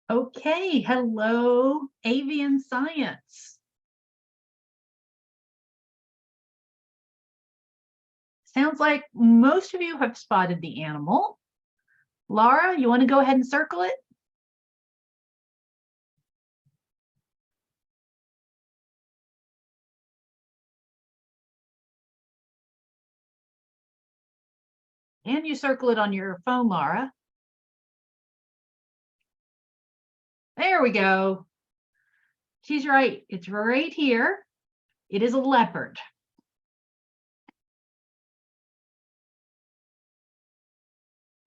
Okay, hello, Avian Science. Sounds like most of you have spotted the animal. Laura, you want to go ahead and circle it? And you circle it on your phone, Laura. There we go. She's right. It's right here. It is a leopard.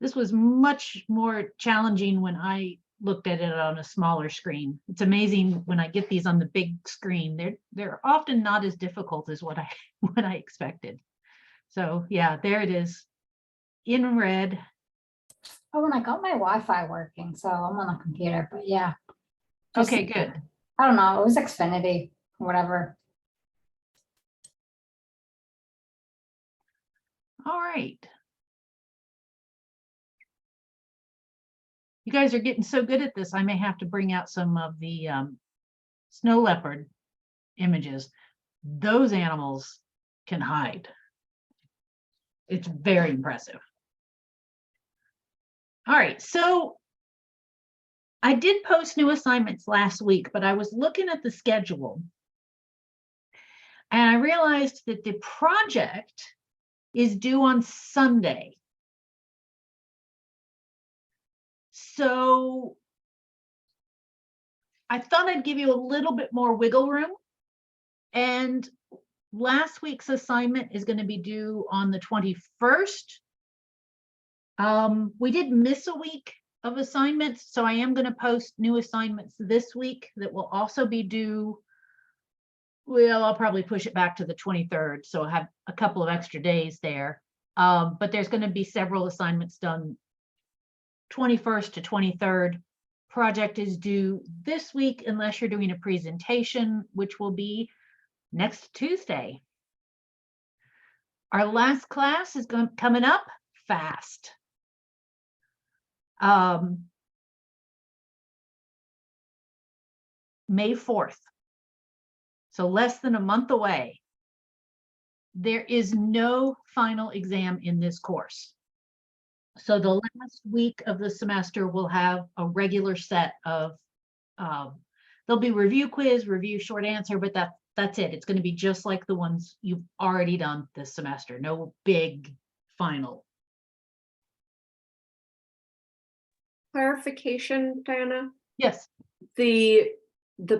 This was much more challenging when I looked at it on a smaller screen. It's amazing when I get these on the big screen. They're often not as difficult as what I expected. So yeah, there it is in red. Oh, and I got my Wi-Fi working, so I'm on the computer, but yeah. Okay, good. I don't know, it was Xfinity, whatever. All right. You guys are getting so good at this, I may have to bring out some of the snow leopard images. Those animals can hide. It's very impressive. All right, so I did post new assignments last week, but I was looking at the schedule and I realized that the project is due on Sunday. So I thought I'd give you a little bit more wiggle room. And last week's assignment is going to be due on the 21st. We did miss a week of assignments, so I am going to post new assignments this week that will also be due. Well, I'll probably push it back to the 23rd, so I'll have a couple of extra days there. But there's going to be several assignments done 21st to 23rd. Project is due this week unless you're doing a presentation, which will be next Tuesday. Our last class is coming up fast. May 4th. So less than a month away. There is no final exam in this course. So the last week of the semester will have a regular set of, there'll be review quiz, review short answer, but that's it. It's going to be just like the ones you've already done this semester. No big final. Clarification, Diana. Yes. The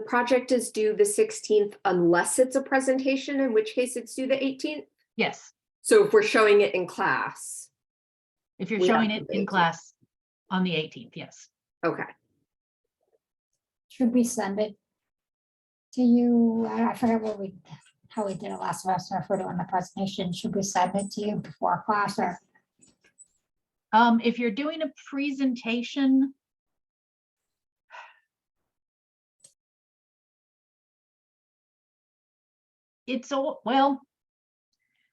project is due the 16th unless it's a presentation, in which case it's due the 18th. Yes. So if we're showing it in class. If you're showing it in class on the 18th, yes. Okay. Should we send it to you? I forget how we did it last semester for doing the presentation. Should we send it to you before class or? If you're doing a presentation, it's all, well,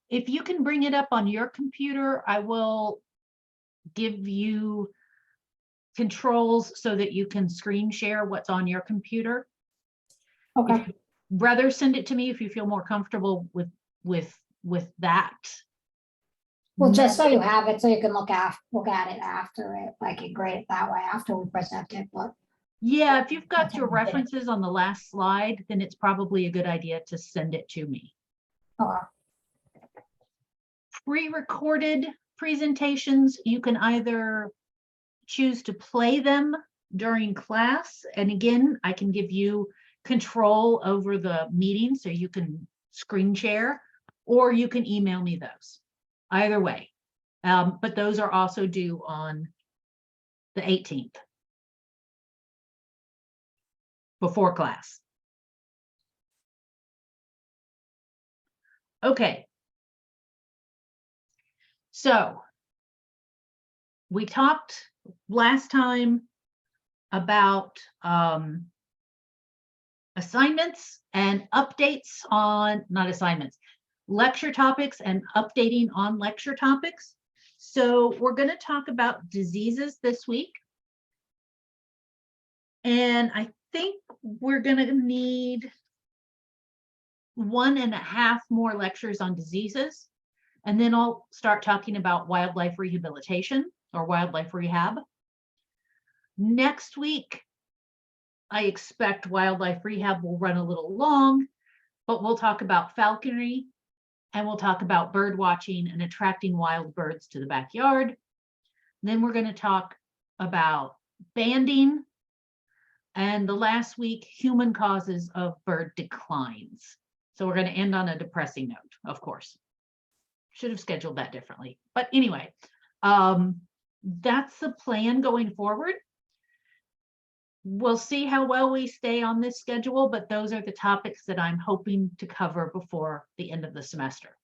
if you can bring it up on your computer, I will give you controls so that you can screen share what's on your computer. Okay. If you'd rather send it to me if you feel more comfortable with that. Well, just so you have it, so you can look at it after it, like and grade it that way after we present it. But yeah, if you've got your Okay. references on the last slide, then it's probably a good idea to send it to me. Pre-recorded presentations, you can either choose to play them during class, and again, I can give you control over the meeting so you can screen share, or you can email me those. Either way, but those are also due on the 18th before class. Okay. So we talked last time about assignments and updates on, not assignments, lecture topics and updating on lecture topics. So we're going to talk about diseases this week. And I think we're going to need 1.5 more lectures on diseases. And then I'll start talking about wildlife rehabilitation or wildlife rehab. Next week, I expect wildlife rehab will run a little long, but we'll talk about falconry and we'll talk about bird watching and attracting wild birds to the backyard. Then we're going to talk about banding, and the last week, human causes of bird declines. So we're going to end on a depressing note, of course. Should have scheduled that differently. But anyway, that's the plan going forward. We'll see how well we stay on this schedule, but those are the topics that I'm hoping to cover before the end of the semester.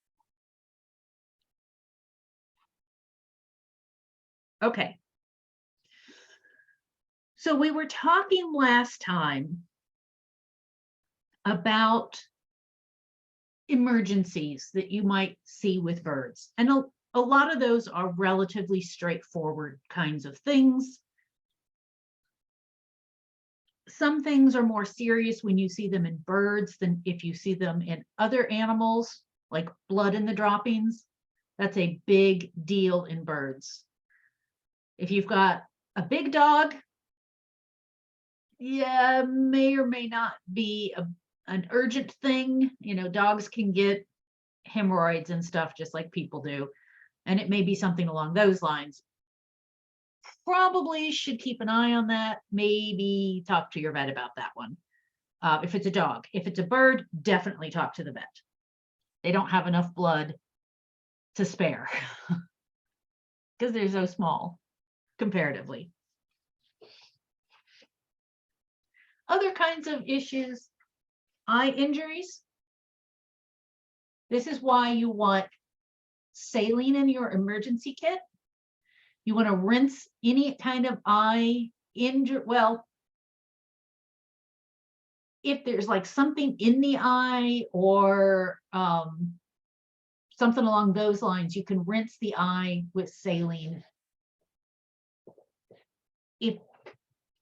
Okay. So we were talking last time about emergencies that you might see with birds. And a lot of those are relatively straightforward kinds of things. Some things are more serious when you see them in birds than if you see them in other animals, like blood in the droppings. That's a big deal in birds. If you've got a big dog, yeah, may or may not be an urgent thing. You know, dogs can get hemorrhoids and stuff just like people do. And it may be something along those lines. Probably should keep an eye on that. Maybe talk to your vet about that one. If it's a dog. If it's a bird, definitely talk to the vet. They don't have enough blood to spare because they're so small comparatively. Other kinds of issues, eye injuries. This is why you want saline in your emergency kit. You want to rinse any kind of eye injury. Well, if there's like something in the eye or something along those lines, you can rinse the eye with saline.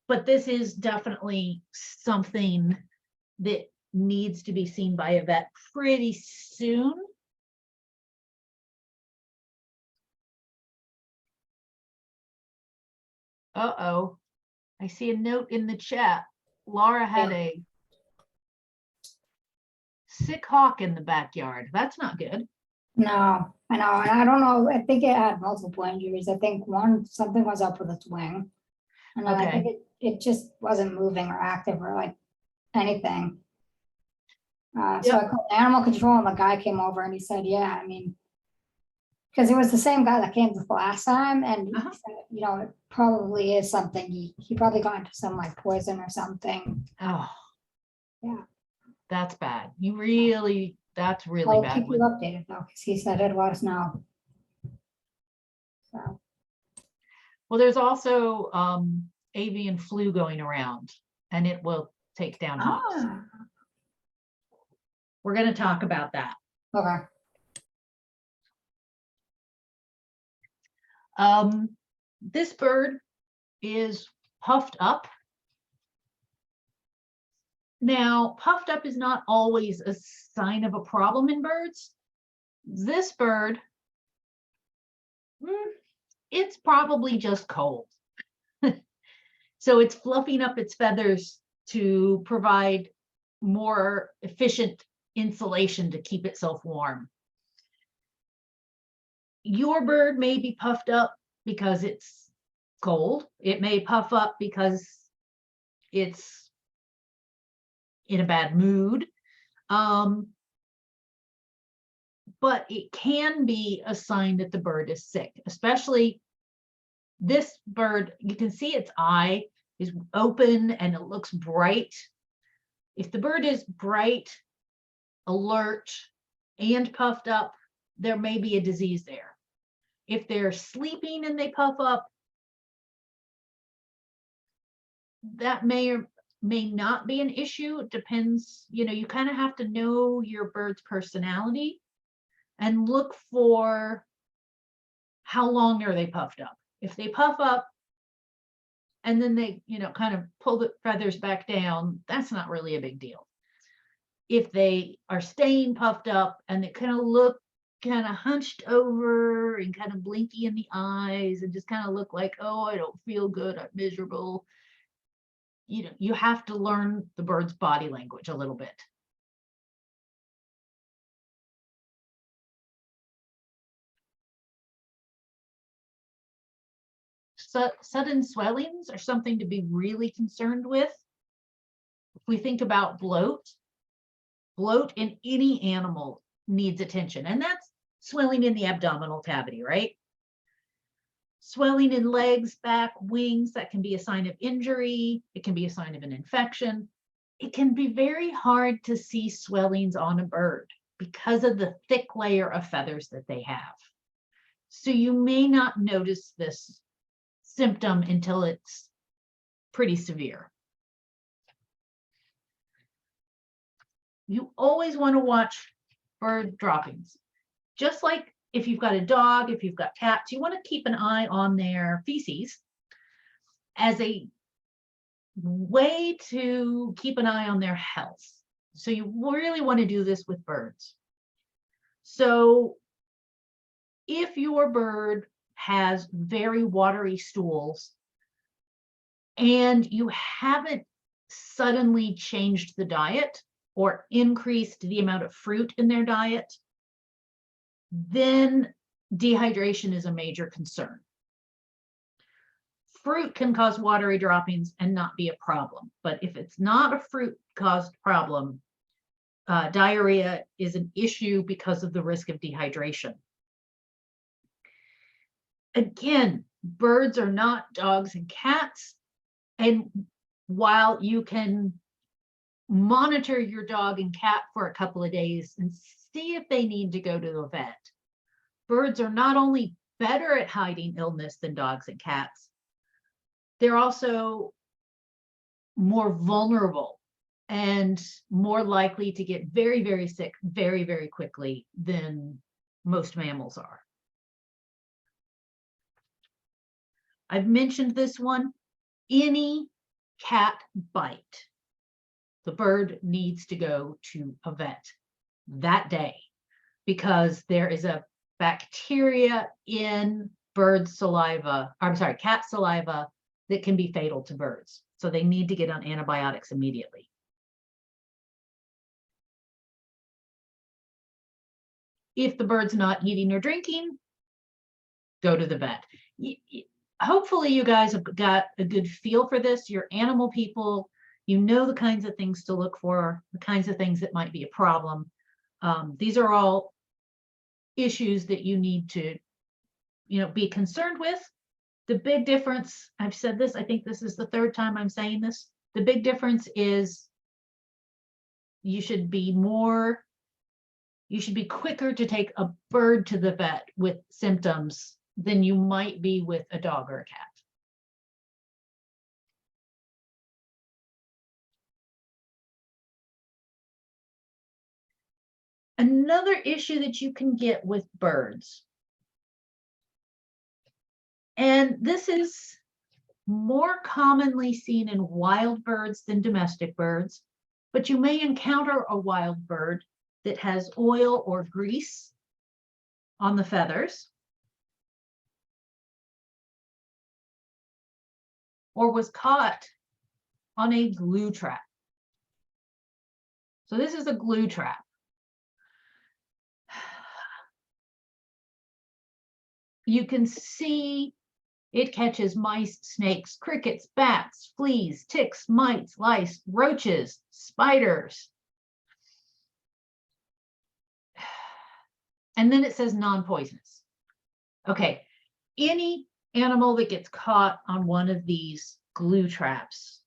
But this is definitely something that needs to be seen by a vet pretty soon. Uh-oh, I see a note in the chat. Laura had a sick hawk in the backyard. That's not good. No, I know, and I don't know, I think it had multiple injuries. I think something was up with its wing. And then I think it just wasn't moving or active or like anything. So I called animal control and the guy came over and he said, yeah, I mean, because it was the same guy that came the last time, and he said, you know, it probably is something, he probably got into some like poison or something. Oh, yeah, that's bad. That's really I'll bad. keep you updated though, because he said it was now. So. Well, there's also avian flu going around, and it will take down hawks. We're going to talk about that. Okay. This bird is puffed up. Now, puffed up is not always a sign of a problem in birds. This bird, it's probably just cold. So it's fluffing up its feathers to provide more efficient insulation to keep itself warm. Your bird may be puffed up because it's cold. It may puff up because it's in a bad mood. But it can be a sign that the bird is sick, especially this bird. You can see its eye is open and it looks bright. If the bird is bright, alert, and puffed up, there may be a disease there. If they're sleeping and they puff up, that may or may not be an issue. It depends, you know, you kind of have to know your bird's personality and look for how long are they puffed up. If they puff up and then they, you know, kind of pull the feathers back down, that's not really a big deal. If they are staying puffed up and they kind of look kind of hunched over and kind of blinky in the eyes and just kind of look like, oh, I don't feel good, I'm miserable. You know, you have to learn the bird's body language a little bit. Sudden swellings are something to be really concerned with. If we think about bloat in any animal needs attention, and that's swelling in the abdominal cavity, right? Swelling in legs, back, wings, that can be a sign of injury. It can be a sign of an infection. It can be very hard to see swellings on a bird because of the thick layer of feathers that they have. So you may not notice this symptom until it's pretty severe. You always want to watch bird droppings. Just like if you've got a dog, if you've got cats, you want to keep an eye on their feces as a way to keep an eye on their health. So you really want to do this with birds. So if your bird has very watery stools and you haven't suddenly changed the diet or increased the amount of fruit in their diet, then dehydration is a major concern. Fruit can cause watery droppings and not be a problem, but if it's not a fruit-caused problem, diarrhea is an issue because of the risk of dehydration. Again, birds are not dogs and cats, and while you can monitor your dog and cat for a couple of days and see if they need to go to the vet, birds are not only better at hiding illness than dogs and cats, they're also more vulnerable and more likely to get very, very sick very, very quickly than most mammals are. I've mentioned this one. Any cat bite, the bird needs to go to a vet that day because there is a bacteria in bird saliva, I'm sorry, cat saliva, that can be fatal to birds. So they need to get on antibiotics immediately. If the bird's not eating or drinking, go to the vet. Hopefully you guys have got a good feel for this. You're animal people. You know the kinds of things to look for, the kinds of things that might be a problem. These are all issues that you need to, be concerned with. The big difference, I've said this, I think this is the third time I'm saying this. The big difference is you should be quicker to take a bird to the vet with symptoms than you might be with a dog or a cat. Another issue that you can get with birds, and this is more commonly seen in wild birds than domestic birds, but you may encounter a wild bird that has oil or grease on the feathers, or was caught on a glue trap. So this is a glue trap. You can see it catches mice, snakes, crickets, bats, fleas, ticks, mites, lice, roaches, spiders. And then it says non-poisonous. Okay, any animal that gets caught on one of these glue traps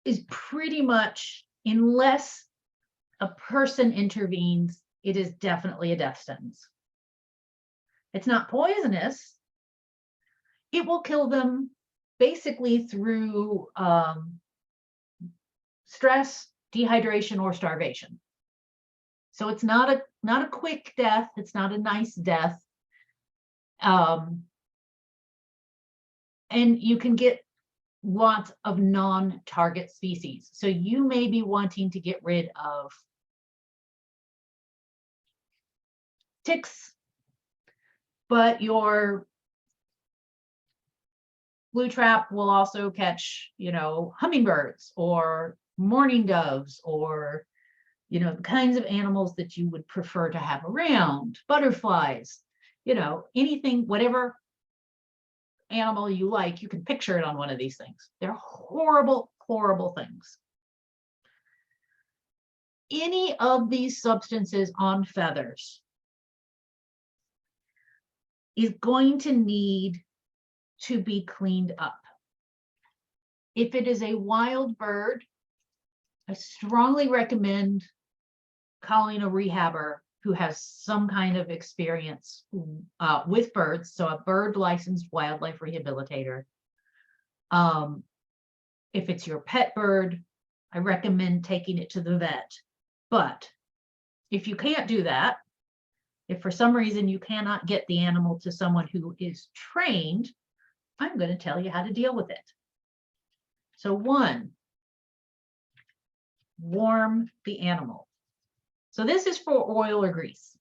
is pretty much, unless a person intervenes, it is definitely a death sentence. It's not poisonous. It will kill them basically through stress, dehydration, or starvation. So it's not a quick death. It's not a nice death. And you can get lots of non-target species. So you may be wanting to get rid of ticks, but your glue trap will also catch, hummingbirds or mourning doves or, the kinds of animals that you would prefer to have around, butterflies, anything, whatever animal you like, you can picture it on one of these things. They're horrible, horrible things. Any of these substances on feathers is going to need to be cleaned up. If it is a wild bird, I strongly recommend calling a rehabber who has some kind of experience with birds, so a bird licensed wildlife rehabilitator. If it's your pet bird, I recommend taking it to the vet. But if you can't do that, if for some reason you cannot get the animal to someone who is trained, I'm going to tell you how to deal with it. So 1, warm the animal. So this is for oil or grease.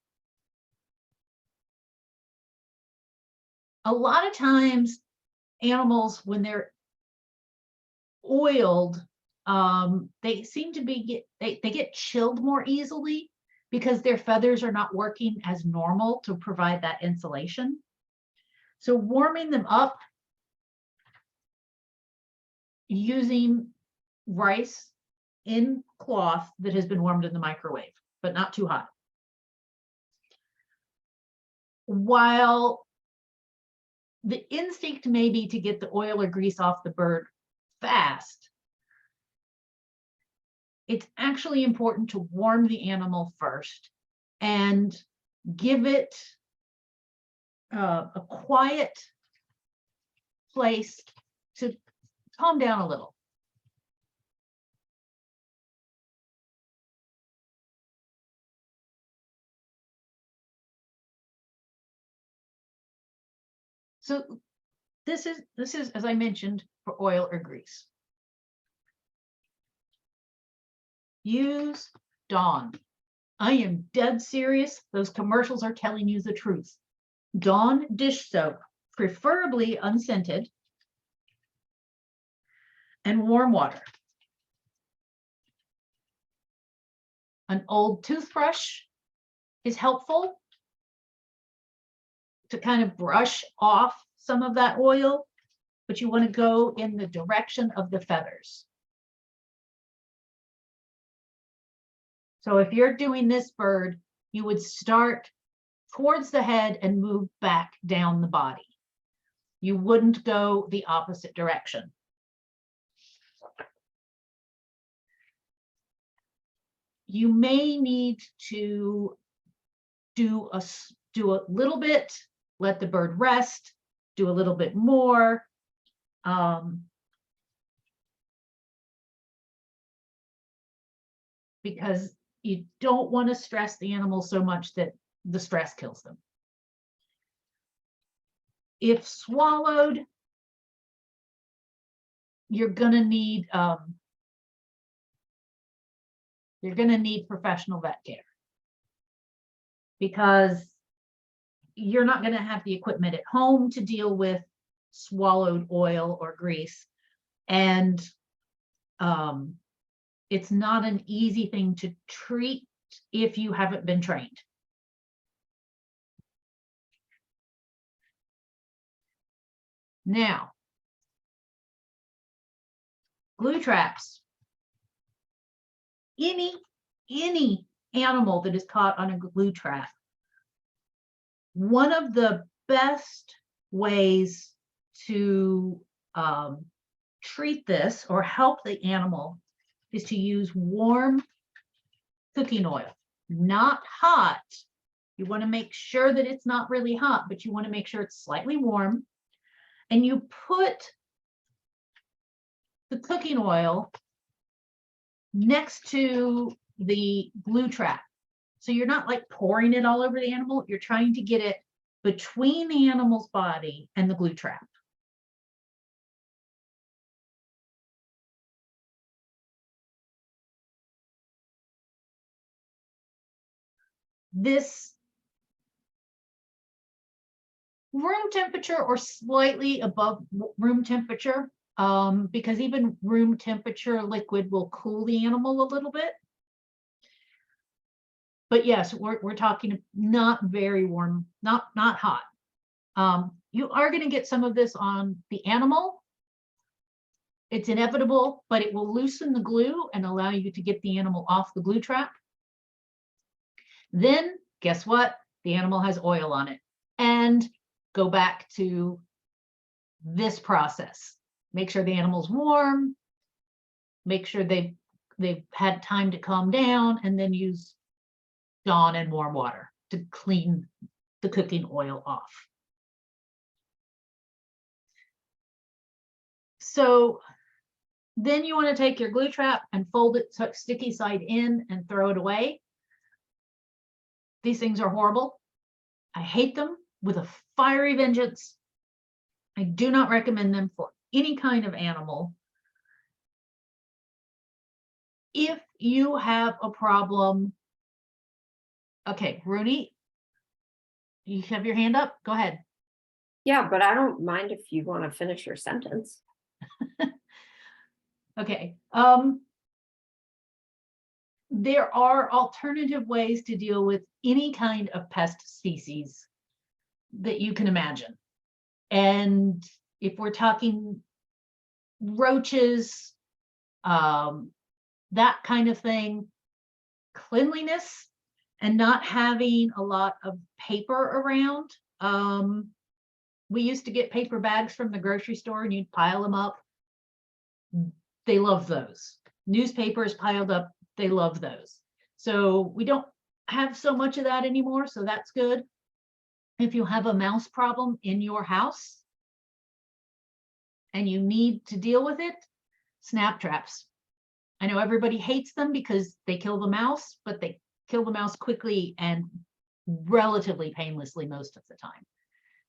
A lot of times animals, when they're oiled, they seem to be they get chilled more easily because their feathers are not working as normal to provide that insulation. So warming them up using rice in cloth that has been warmed in the microwave, but not too hot. While the instinct may be to get the oil or grease off the bird fast, it's actually important to warm the animal first and give it a quiet place to calm down a little. So this is, as I mentioned, for oil or grease. Use Dawn. I am dead serious. Those commercials are telling you the truth. Dawn dish soap, preferably unscented, and warm water. An old toothbrush is helpful to kind of brush off some of that oil, but you want to go in the direction of the feathers. So if you're doing this bird, you would start towards the head and move back down the body. You wouldn't go the opposite direction. You may need to do a little bit, let the bird rest, do a little bit more. Because you don't want to stress the animal so much that the stress kills them. If swallowed, you're going to need professional vet care, because you're not going to have the equipment at home to deal with swallowed oil or grease, and it's not an easy thing to treat if you haven't been trained. Now, glue traps. Any animal that is caught on a glue trap, one of the best ways to treat this or help the animal is to use warm cooking oil, not hot. You want to make sure that it's not really hot, but you want to make sure it's slightly warm. And you put the cooking oil next to the glue trap. So you're not like pouring it all over the animal. You're trying to get it between the animal's body and the glue trap. This room temperature or slightly above room temperature, because even room temperature liquid will cool the animal a little bit. But yes, we're talking not very warm, not hot. You are going to get some of this on the animal. It's inevitable, but it will loosen the glue and allow you to get the animal off the glue trap. Then guess what? The animal has oil on it. And go back to this process. Make sure the animal's warm, make sure they've had time to calm down, and then use Dawn and warm water to clean the cooking oil off. So then you want to take your glue trap and fold it sticky side in and throw it away. These things are horrible. I hate them with a fiery vengeance. I do not recommend them for any kind of animal. If you have a problem, okay, Rooney, you have your hand up? Go ahead. Yeah, but I don't mind if you want to finish your sentence. Okay. There are alternative ways to deal with any kind of pest species that you can imagine. And if we're talking roaches, that kind of thing, cleanliness and not having a lot of paper around. We used to get paper bags from the grocery store and you'd pile them up. They love those. Newspapers piled up, they love those. So we don't have so much of that anymore, so that's good. If you have a mouse problem in your house and you need to deal with it, snap traps. I know everybody hates them because they kill the mouse, but they kill the mouse quickly and relatively painlessly most of the time.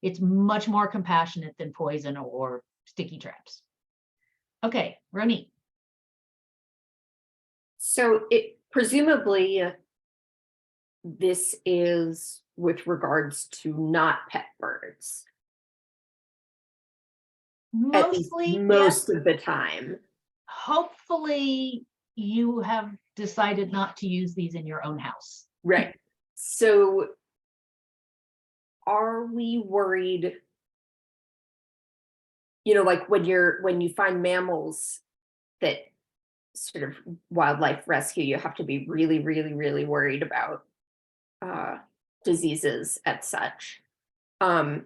It's much more compassionate than poison or sticky traps. Okay, Roni. So it presumably this is with regards to not pet birds. At least Mostly, most yes. of the time. Hopefully you have decided not to use these in your own house. Right. So are we worried, you know, like when you find mammals that sort of wildlife rescue, you have to be really, really, really worried about diseases and such. My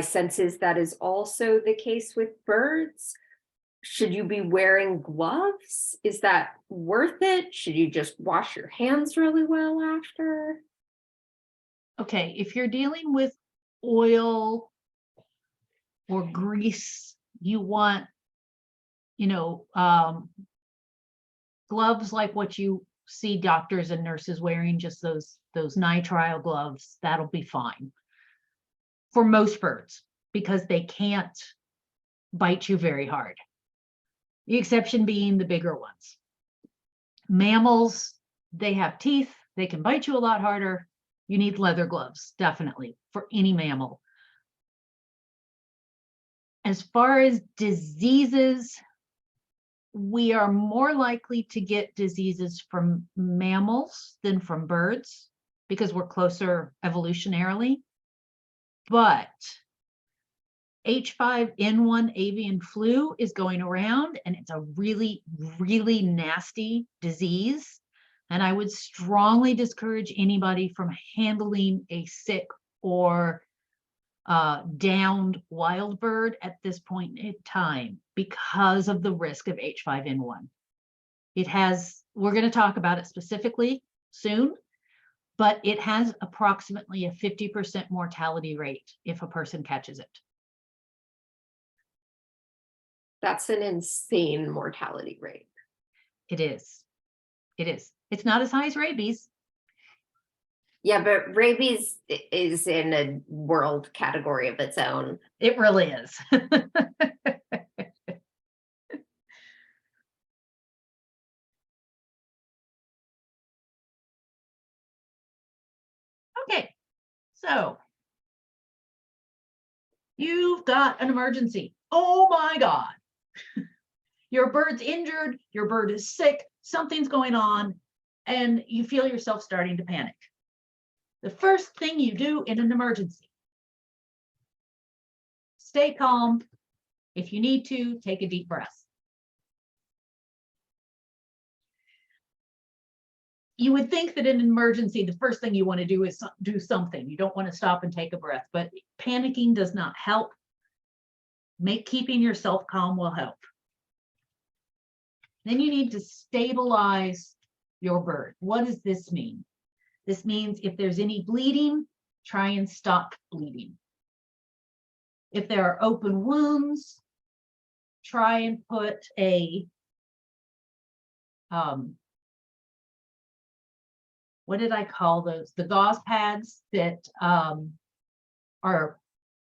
sense is that is also the case with birds. Should you be wearing gloves? Is that worth it? Should you just wash your hands really well after? Okay, if you're dealing with oil or grease, you want, gloves like what you see doctors and nurses wearing, just those nitrile gloves. That'll be fine for most birds because they can't bite you very hard. The exception being the bigger ones. Mammals, they have teeth, they can bite you a lot harder. You need leather gloves, definitely, for any mammal. As far as diseases, we are more likely to get diseases from mammals than from birds because we're closer evolutionarily. But H5N1 avian flu is going around and it's a really, really nasty disease. And I would strongly discourage anybody from handling a sick or downed wild bird at this point in time because of the risk of H5N1. We're going to talk about it specifically soon, but it has approximately a 50% mortality rate if a person catches it. That's an insane mortality rate. It is. It is. It's not as high as rabies. Yeah, but rabies is in a world category of its own. It really is. Okay, so You've got an emergency. Oh my God. Your bird's injured, your bird is sick, something's going on, and you feel yourself starting to panic. The first thing you do in an emergency, stay calm. If you need to, take a deep breath. You would think that in an emergency, the first thing you want to do is do something. You don't want to stop and take a breath, but panicking does not help. Keeping yourself calm will help. Then you need to stabilize your bird. What does this mean? This means if there's any bleeding, try and stop bleeding. If there are open wounds, try and put a, what did I call those? The gauze pads that are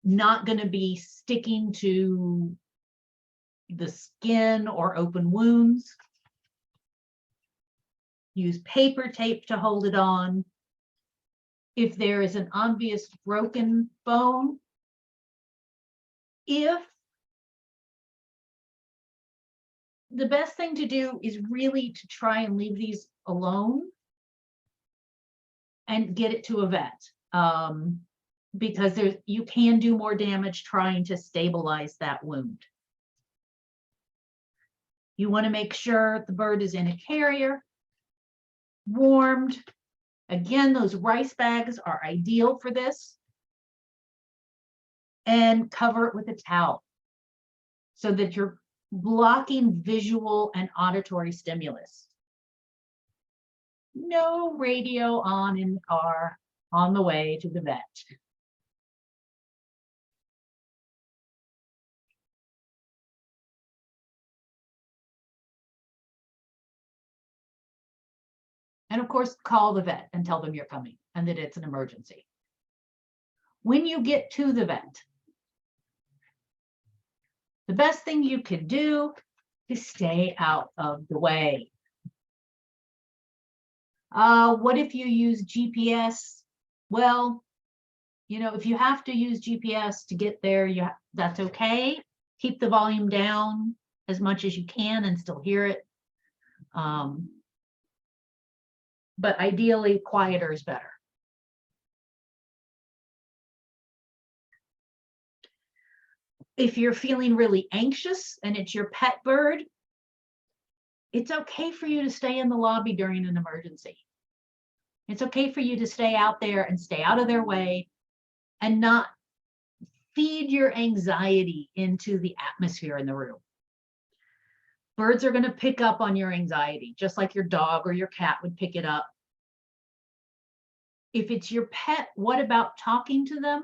not going to be sticking to the skin or open wounds. Use paper tape to hold it on. If there is an obvious broken bone, the best thing to do is really to try and leave these alone and get it to a vet, because you can do more damage trying to stabilize that wound. You want to make sure the bird is in a carrier, warmed. Again, those rice bags are ideal for this. And cover it with a towel so that you're blocking visual and auditory stimulus. No radio on in the car on the way to the vet. And of course, call the vet and tell them you're coming and that it's an emergency. When you get to the vet, the best thing you can do is stay out of the way. What if you use GPS? Well, if you have to use GPS to get there, that's okay. Keep the volume down as much as you can and still hear it. But ideally, quieter is better. If you're feeling really anxious and it's your pet bird, it's okay for you to stay in the lobby during an emergency. It's okay for you to stay out there and stay out of their way and not feed your anxiety into the atmosphere in the room. Birds are going to pick up on your anxiety, just like your dog or your cat would pick it up. If it's your pet, what about talking to them?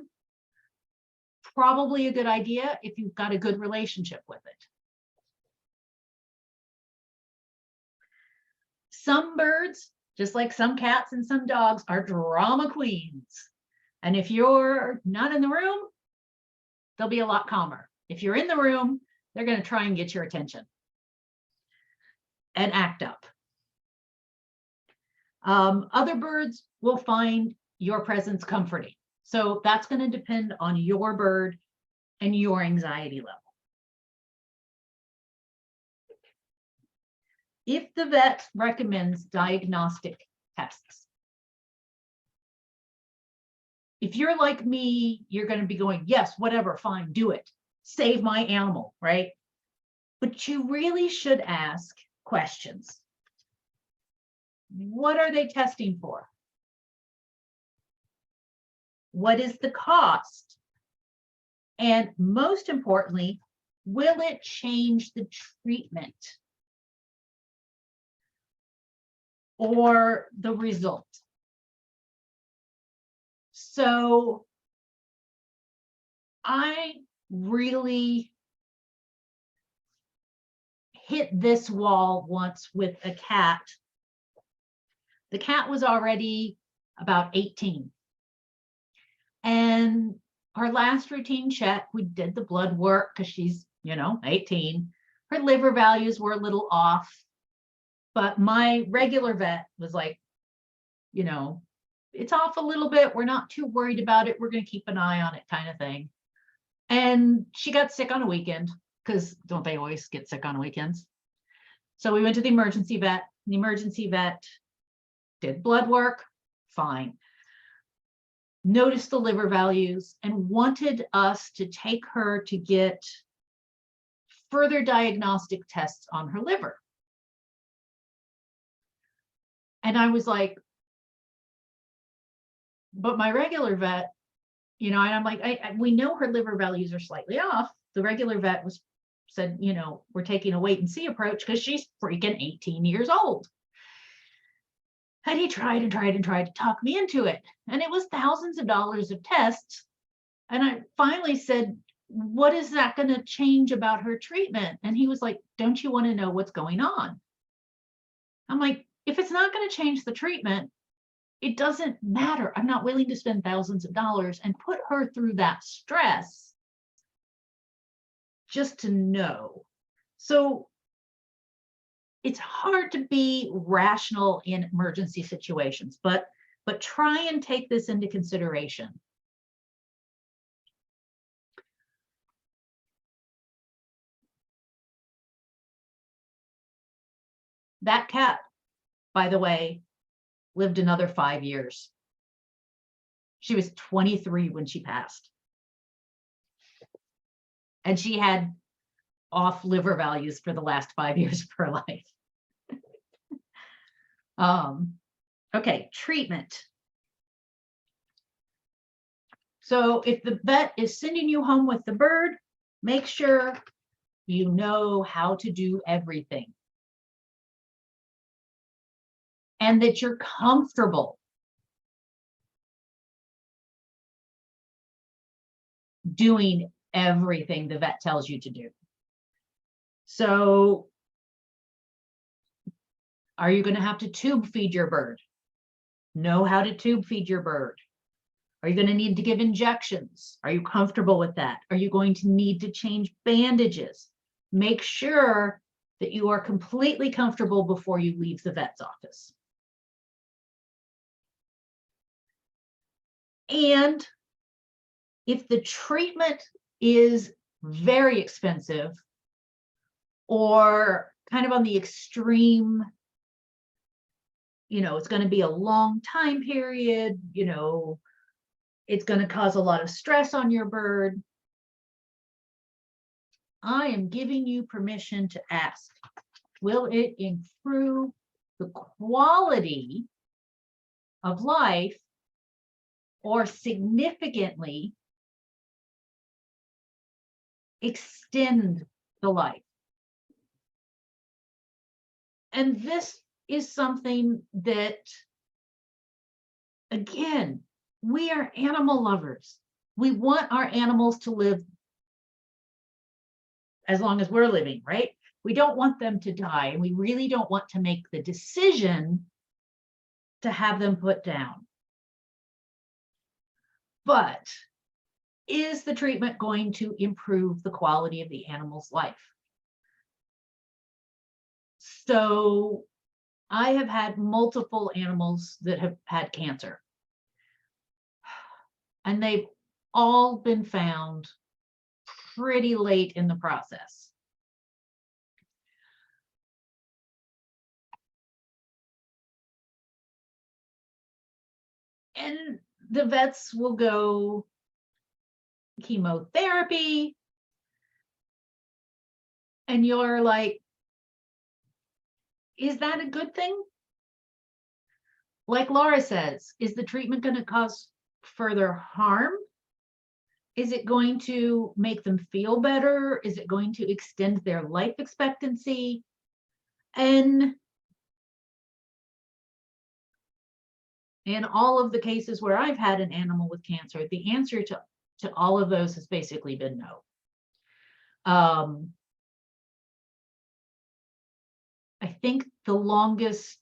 Probably a good idea if you've got a good relationship with it. Some birds, just like some cats and some dogs, are drama queens. And if you're not in the room, they'll be a lot calmer. If you're in the room, they're going to try and get your attention and act up. Other birds will find your presence comforting. So that's going to depend on your bird and your anxiety level. If the vet recommends diagnostic tests, if you're like me, you're going to be going, yes, whatever, fine, do it. Save my animal, right? But you really should ask questions. What are they testing for? What is the cost? And most importantly, will it change the treatment or the result? So I really hit this wall once with a cat. The cat was already about 18. And our last routine check, we did the blood work because she's, 18. Her liver values were a little off. But my regular vet was like, it's off a little bit. We're not too worried about it. We're going to keep an eye on it, kind of thing. And she got sick on a weekend, because don't they always get sick on weekends? So we went to the emergency vet. The emergency vet did blood work, fine. Noticed the liver values and wanted us to take her to get further diagnostic tests on her liver. And I was like, but my regular vet, and I'm like, we know her liver values are slightly off. The regular vet said, we're taking a wait and see approach because she's freaking 18 years old. And he tried and tried and tried to talk me into it. And it was thousands of dollars of tests. And I finally said, what is that going to change about her treatment? And he was like, don't you want to know what's going on? I'm like, if it's not going to change the treatment, it doesn't matter. I'm not willing to spend thousands of dollars and put her through that stress just to know. So it's hard to be rational in emergency situations, but try and take this into consideration. That cat, by the way, lived another 5 years. She was 23 when she passed. And she had off liver values for the last 5 years of her life. Okay, treatment. So if the vet is sending you home with the bird, make sure you know how to do everything. And that you're comfortable doing everything the vet tells you to do. So are you going to have to tube feed your bird? Know how to tube feed your bird. Are you going to need to give injections? Are you comfortable with that? Are you going to need to change bandages? Make sure that you are completely comfortable before you leave the vet's office. And if the treatment is very expensive or kind of on the extreme, it's going to be a long time period, it's going to cause a lot of stress on your bird, I am giving you permission to ask, will it improve the quality of life or significantly extend the life? And this is something that, again, we are animal lovers. We want our animals to live as long as we're living, right? We don't want them to die, and we really don't want to make the decision to have them put down. But is the treatment going to improve the quality of the animal's life? So I have had multiple animals that have had cancer, and they've all been found pretty late in the process. And the vets will go chemotherapy, and you're like, is that a good thing? Like Laura says, is the treatment going to cause further harm? Is it going to make them feel better? Is it going to extend their life expectancy? And in all of the cases where I've had an animal with cancer, the answer to all of those has basically been no. I think the longest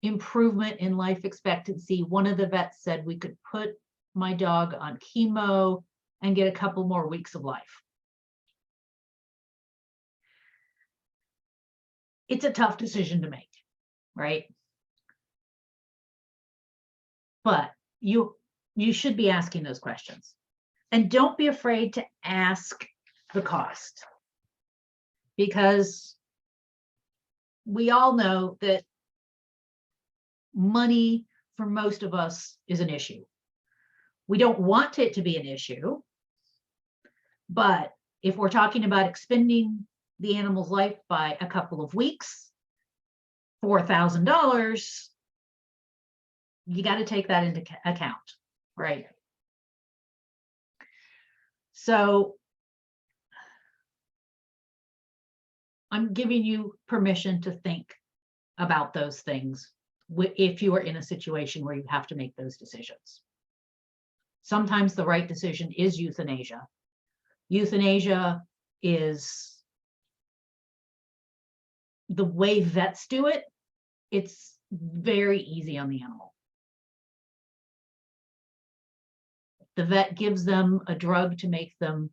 improvement in life expectancy, one of the vets said we could put my dog on chemo and get a couple more weeks of life. It's a tough decision to make, right? But you should be asking those questions. And don't be afraid to ask the cost. Because we all know that money for most of us is an issue. We don't want it to be an issue, but if we're talking about expending the animal's life by a couple of weeks, $4,000, you got to take that into account, right? So I'm giving you permission to think about those things if you are in a situation where you have to make those decisions. Sometimes the right decision is euthanasia. Euthanasia is the way vets do it. It's very easy on the animal. The vet gives them a drug to make them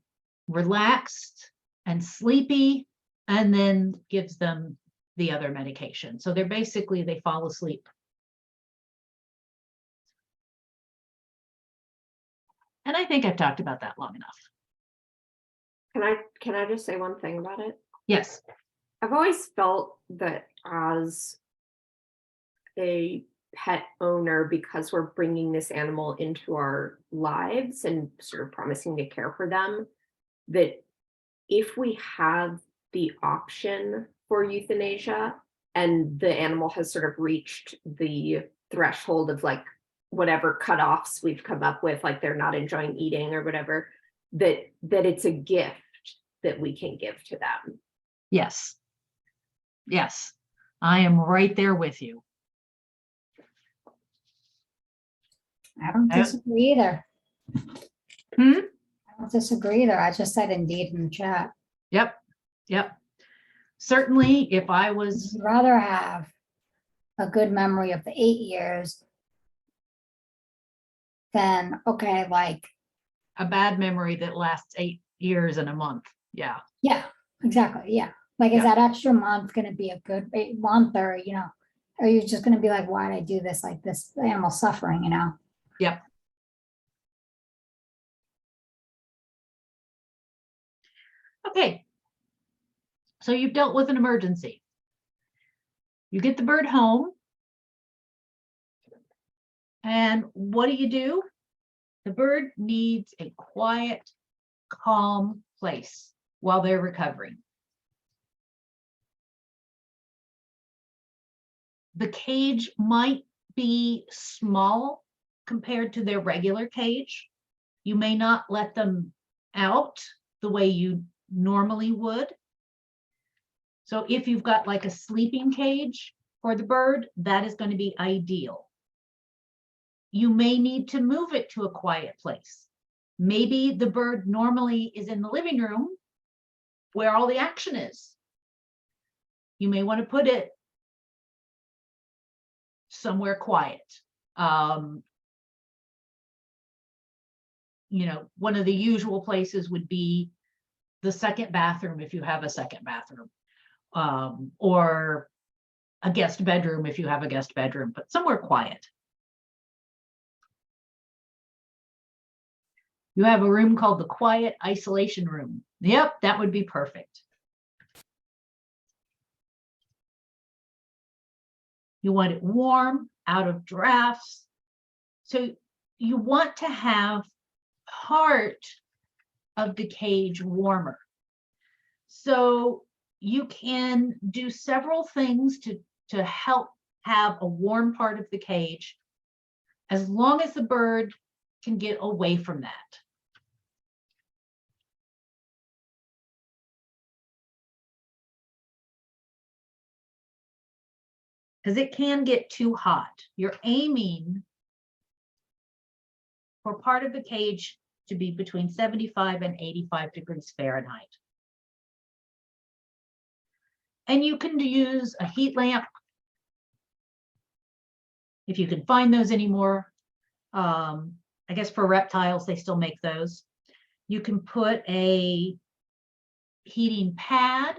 relaxed and sleepy, and then gives them the other medication. So they're basically, they fall asleep. And I think I've talked about that long enough. Can I just say one thing about it? Yes. I've always felt that as a pet owner, because we're bringing this animal into our lives and sort of promising to care for them, that if we have the option for euthanasia and the animal has sort of reached the threshold of like whatever cutoffs we've come up with, like they're not enjoying eating or whatever, that it's a gift that we can give to them. Yes. Yes. I am right there with you. I don't disagree either. Hmm? I don't disagree either. I just said indeed in the chat. Yep. Yep. Certainly, if I was, I'd rather have a good memory of the 8 years than, okay, like, a bad memory that lasts 8 years and a month. Yeah. yeah, exactly. Yeah. Like, Yeah. is that extra month going to be a good month, or, you know, are you just going to be like, why did I do this? Like, this animal suffering, you know? Yep. Okay. So you've dealt with an emergency. You get the bird home. And what do? The bird needs a quiet, calm place while they're recovering. The cage might be small compared to their regular cage. You may not let them out the way you normally would. So if you've got like a sleeping cage for the bird, that is going to be ideal. You may need to move it to a quiet place. Maybe the bird normally is in the living room where all the action is. You may want to put it somewhere quiet. You know, one of the usual places would be the second bathroom if you have a second bathroom, or a guest bedroom if you have a guest bedroom, but somewhere quiet. You have a room called the quiet isolation room. Yep, that would be perfect. You want it warm, out of drafts. So you want to have part of the cage warmer. So you can do several things to help have a warm part of the cage, as long as the bird can get away from that. Because it can get too hot. You're aiming for part of the cage to be between 75 and 85 degrees Fahrenheit. And you can use a heat lamp, if you can find those anymore. I guess for reptiles, they still make those. You can put a heating pad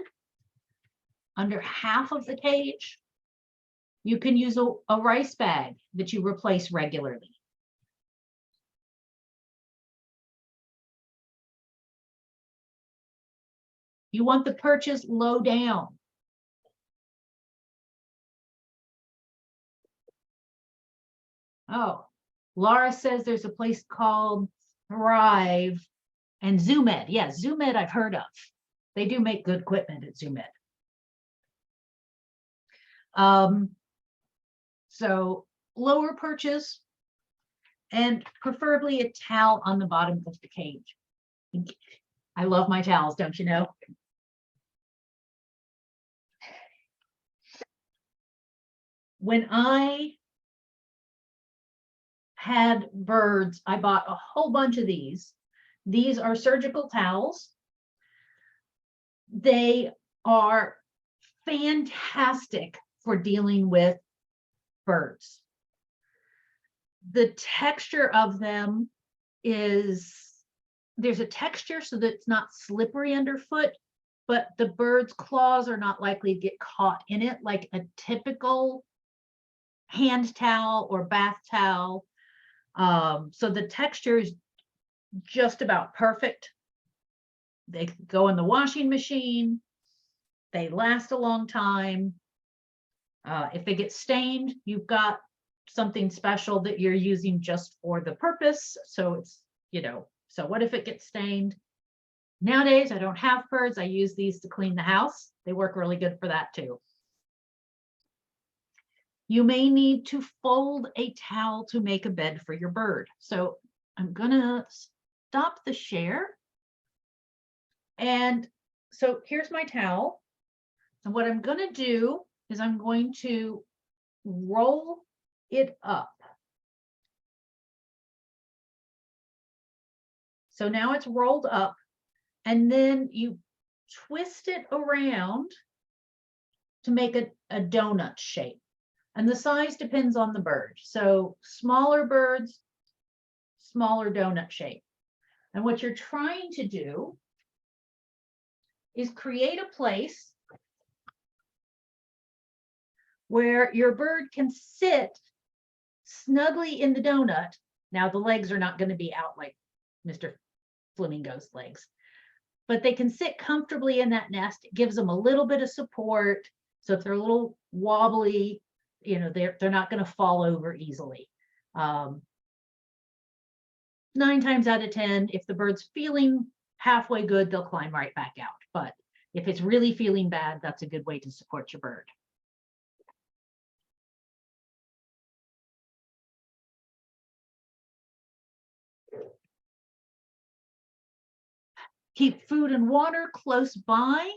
under half of the cage. You can use a rice bag that you replace regularly. You want the perches low down. Oh, Laura says there's a place called Thrive and ZoomEd. Yeah, ZoomEd I've heard of. They do make good equipment at ZoomEd. So lower perches and preferably a towel on the bottom of the cage. I love my towels, don't you know? When I had birds, I bought a whole bunch of these. These are surgical towels. They are fantastic for dealing with birds. The texture of them is, there's a texture so that it's not slippery underfoot, but the bird's claws are not likely to get caught in it like a typical hand towel or bath towel. So the texture is just about perfect. They go in the washing machine. They last a long time. If they get stained, you've got something special that you're using just for the purpose. So it's, you know, so what if it gets stained? Nowadays, I don't have birds. I use these to clean the house. They work really good for that too. You may need to fold a towel to make a bed for your bird. So I'm gonna stop the share. And so here's my towel. And what I'm gonna do is I'm going to roll it up. So now it's rolled up, and then you twist it around to make a donut shape. And the size depends on the bird. So smaller birds, smaller donut shape. And what you're trying to do is create a place where your bird can sit snugly in the donut. Now the legs are not going to be out like Mr. Flamingo's legs, but they can sit comfortably in that nest. It gives them a little bit of support. So if they're a little wobbly, you know, they're not going to fall over easily. 9 times out of 10, if the bird's feeling halfway good, they'll climb right back out. But if it's really feeling bad, that's a good way to support your bird. Keep food and water close by.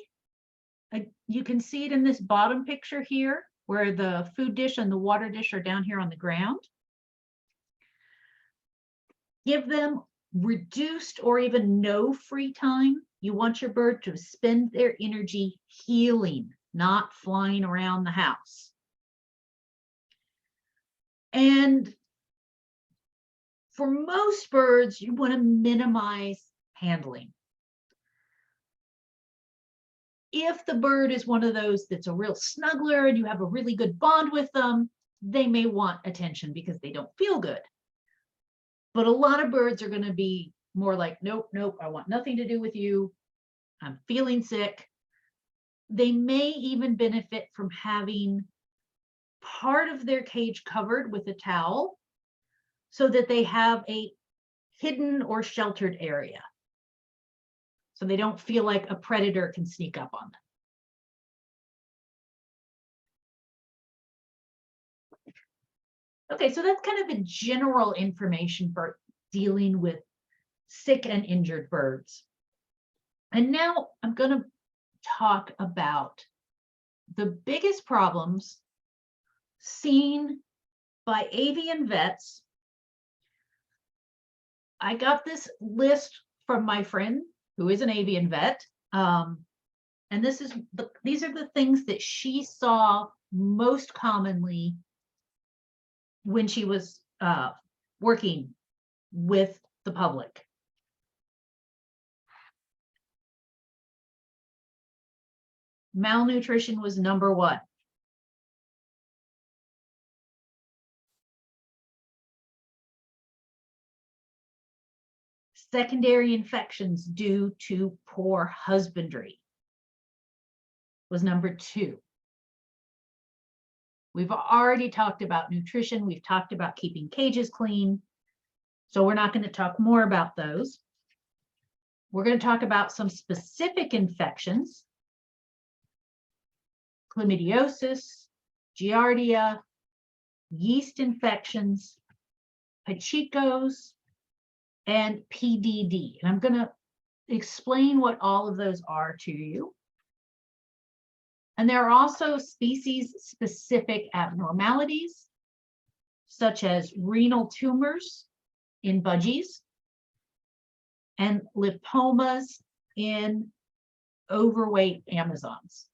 You can see it in this bottom picture here, where the food dish and the water dish are down here on the ground. Give them reduced or even no free time. You want your bird to spend their energy healing, not flying around the house. And for most birds, you want to minimize handling. If the bird is one of those that's a real snuggler and you have a really good bond with them, they may want attention because they don't feel good. But a lot of birds are going to be more like, nope, nope, I want nothing to do with you. I'm feeling sick. They may even benefit from having part of their cage covered with a towel so that they have a hidden or sheltered area, so they don't feel like a predator can sneak up on them. Okay, so that's kind of the general information for dealing with sick and injured birds. And now I'm going to talk about the biggest problems seen by avian vets. I got this list from my friend who is an avian vet. And these are the things that she saw most commonly when she was working with the public. Malnutrition was number one. Secondary infections due to poor husbandry. was number 2. We've already talked about nutrition. We've talked about keeping cages clean. So we're not going to talk more about those. We're going to talk about some specific infections: chlamydiosis, giardia, yeast infections, pachecos, and PDD. And I'm going to explain what all of those are to you. And there are also species-specific abnormalities, such as renal tumors in budgies and lipomas in overweight Amazons.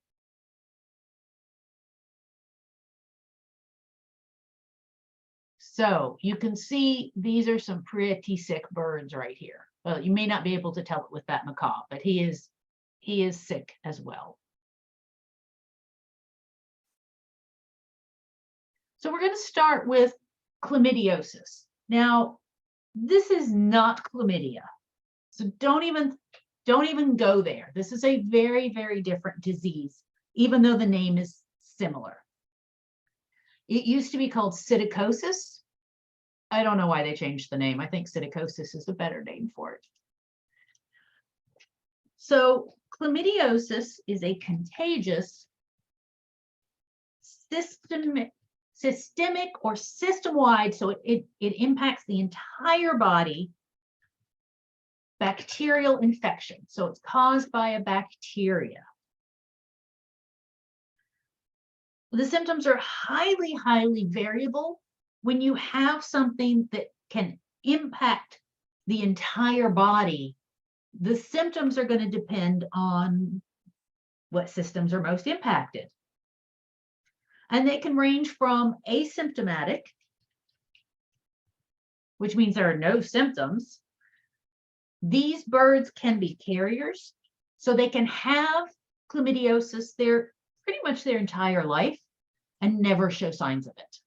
So you can see these are some pretty sick birds right here. Well, you may not be able to tell it with that macaw, but he is sick as well. So we're going to start with chlamydiosis. Now, this is not chlamydia. So don't even go there. This is a very, very different disease, even though the name is similar. It used to be called psittacosis. I don't know why they changed the name. I think psittacosis is a better name for it. So chlamydiosis is a contagious systemic or system-wide, so it impacts the entire body, bacterial infection. So it's caused by a bacteria. The symptoms are highly, highly variable. When you have something that can impact the entire body, the symptoms are going to depend on what systems are most impacted. And they can range from asymptomatic, which means there are no symptoms. These birds can be carriers, so they can have chlamydiosis pretty much their entire life and never show signs of it,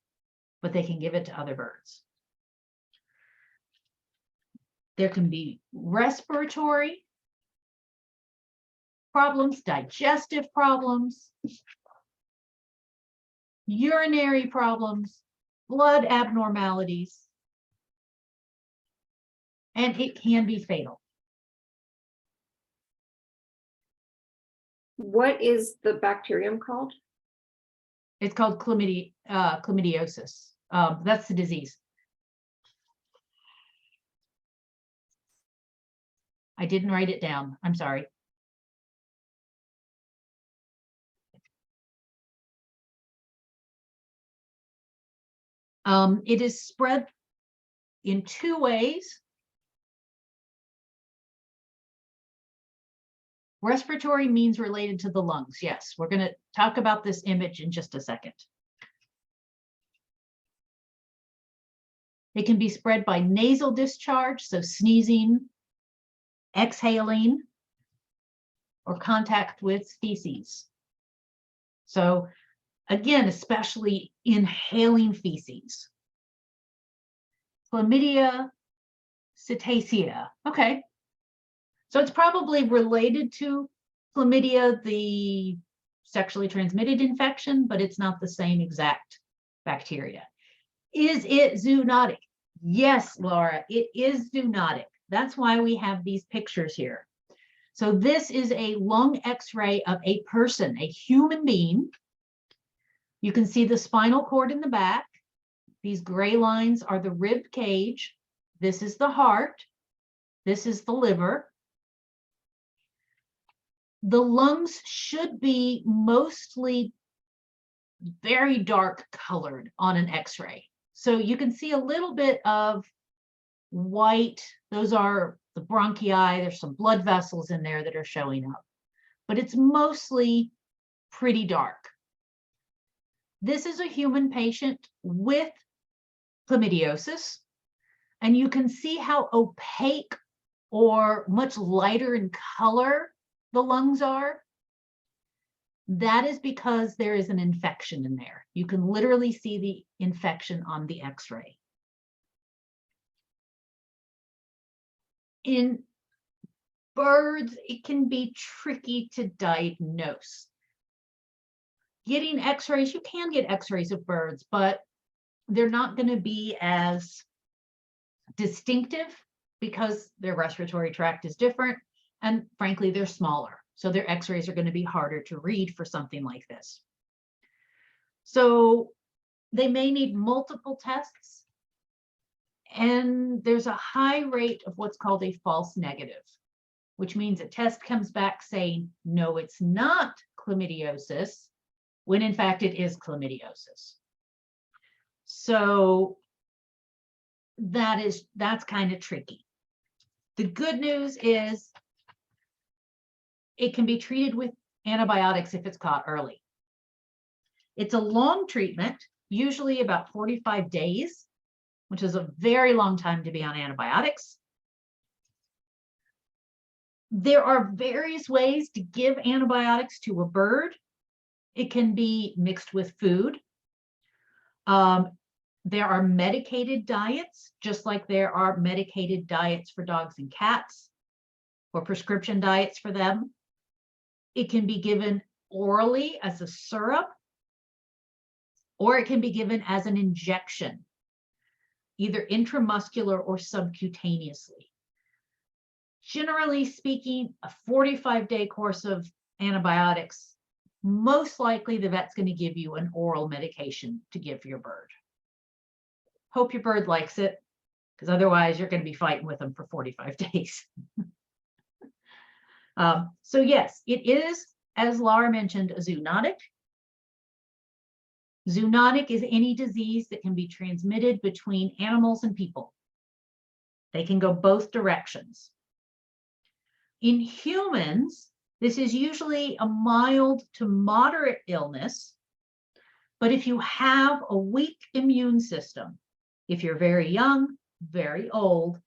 but they can give it to other birds. There can be respiratory problems, digestive problems, urinary problems, blood abnormalities, and it can be fatal. What is the bacterium called? It's called chlamydiosis. That's the disease. I didn't write it down. I'm sorry. It is spread in 2 ways. Respiratory means related to the lungs. Yes, we're going to talk about this image in just a second. It can be spread by nasal discharge, so sneezing, exhaling, or contact with feces. So again, especially inhaling feces. Chlamydia psittacia. Okay. So it's probably related to chlamydia, the sexually transmitted infection, but it's not the same exact bacteria. Is it zoonotic? Yes, Laura, it is zoonotic. That's why we have these pictures here. So this is a lung X-ray of a person, a human being. You can see the spinal cord in the back. These gray lines are the rib cage. This is the heart. This is the liver. The lungs should be mostly very dark colored on an X-ray. So you can see a little bit of white. Those are the bronchi. There's some blood vessels in there that are showing up, but it's mostly pretty dark. This is a human patient with chlamydiosis, and you can see how opaque or much lighter in color the lungs are. That is because there is an infection in there. You can literally see the infection on the X-ray. In birds, it can be tricky to diagnose. getting x-rays, you can get x-rays of birds, but they're not going to be as distinctive because their respiratory tract is different. And frankly, they're smaller. So their x-rays are going to be harder to read for something like this. So they may need multiple tests. And there's a high rate of what's called a false negative, which means a test comes back saying, no, it's not chlamydiosis, when in fact it is chlamydiosis. So that's kind of tricky. The good news is it can be treated with antibiotics if it's caught early. It's a long treatment, usually about 45 days, which is a very long time to be on antibiotics. There are various ways to give antibiotics to a bird. It can be mixed with food. There are medicated diets, just like there are medicated diets for dogs and cats, or prescription diets for them. It can be given orally as a syrup, or it can be given as an injection, either intramuscular or subcutaneously. Generally speaking, a 45-day course of antibiotics, most likely the vet's going to give you an oral medication to give your bird. Hope your bird likes it, because otherwise you're going to be fighting with them for 45 days. So yes, it is, as Laura mentioned, a zoonotic. Zoonotic is any disease that can be transmitted between animals and people. They can go both directions. In humans, this is usually a mild to moderate illness, but if you have a weak immune system, if you're very young, very old,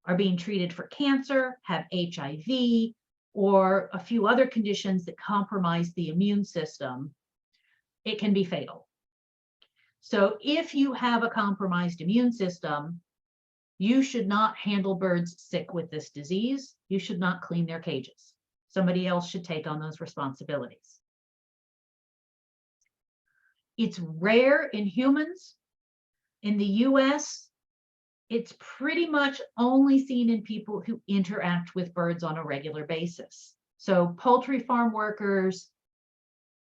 are being treated for cancer, have HIV, or a few other conditions that compromise the immune system, it can be fatal. So if you have a compromised immune system, you should not handle birds sick with this disease. You should not clean their cages. Somebody else should take on those responsibilities. It's rare in humans. In the US, it's pretty much only seen in people who interact with birds on a regular basis. So poultry farm workers,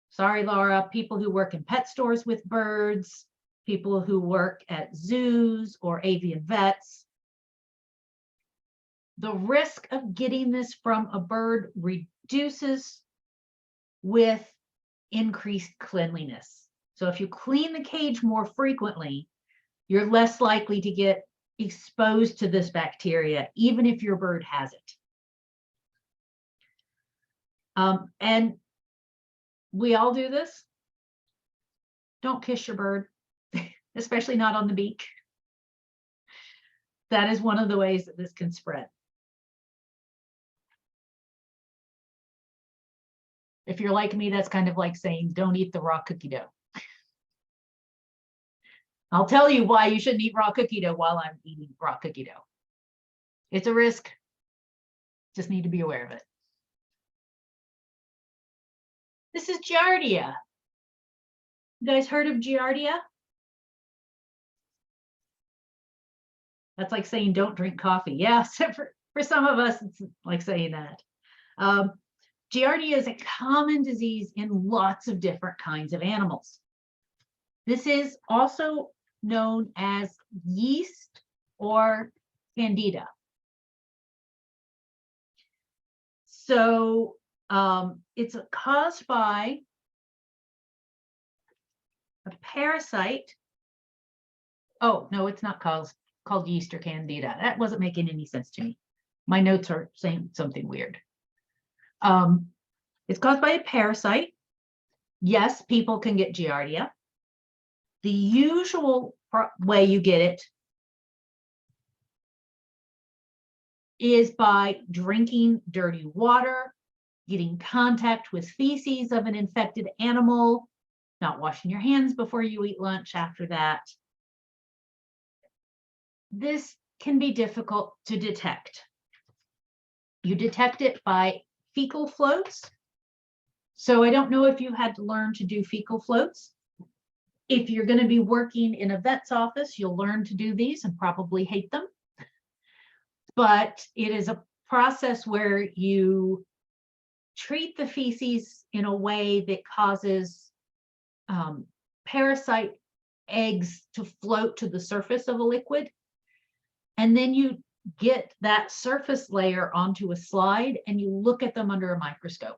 sorry, Laura, people who work in pet stores with birds, people who work at zoos or avian vets. The risk of getting this from a bird reduces with increased cleanliness. So if you clean the cage more frequently, you're less likely to get exposed to this bacteria, even if your bird has it. And we all do this. Don't kiss your bird, especially not on the beak. That is one of the ways that this can spread. If you're like me, that's kind of like saying, don't eat the raw cookie dough. I'll tell you why you shouldn't eat raw cookie dough while I'm eating raw cookie dough. It's a risk. Just need to be aware of it. This is Giardia. You guys heard of Giardia? That's like saying don't drink coffee. Yeah, so for some of us, it's like saying that. Giardia is a common disease in lots of different kinds of animals. This is also known as yeast or candida. So it's caused by a parasite. Oh, no, it's not called yeast or candida. That wasn't making any sense to me. My notes are saying something weird. It's caused by a parasite. Yes, people can get Giardia. The usual way you get it is by drinking dirty water, getting contact with feces of an infected animal, not washing your hands before you eat lunch after that. This can be difficult to detect. You detect it by fecal floats. So I don't know if you had to learn to do fecal floats. If you're going to be working in a vet's office, you'll learn to do these and probably hate them. But it is a process where you treat the feces in a way that causes parasite eggs to float to the surface of a liquid. And then you get that surface layer onto a slide and you look at them under a microscope.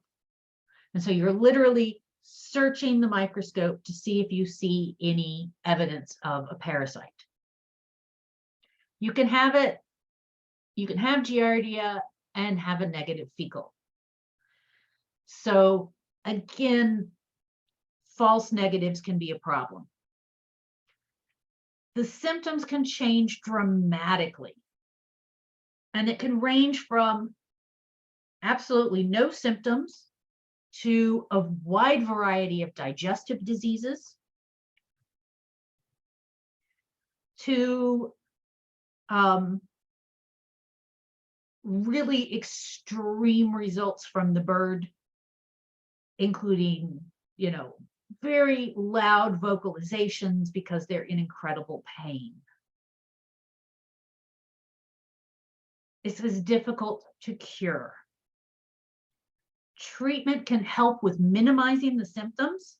And so you're literally searching the microscope to see if you see any evidence of a parasite. You can have it, you can have Giardia and have a negative fecal. So again, false negatives can be a problem. The symptoms can change dramatically. And it can range from absolutely no symptoms to a wide variety of digestive diseases to really extreme results from the bird, including, you know, very loud vocalizations because they're in incredible pain. This is difficult to cure. Treatment can help with minimizing the symptoms,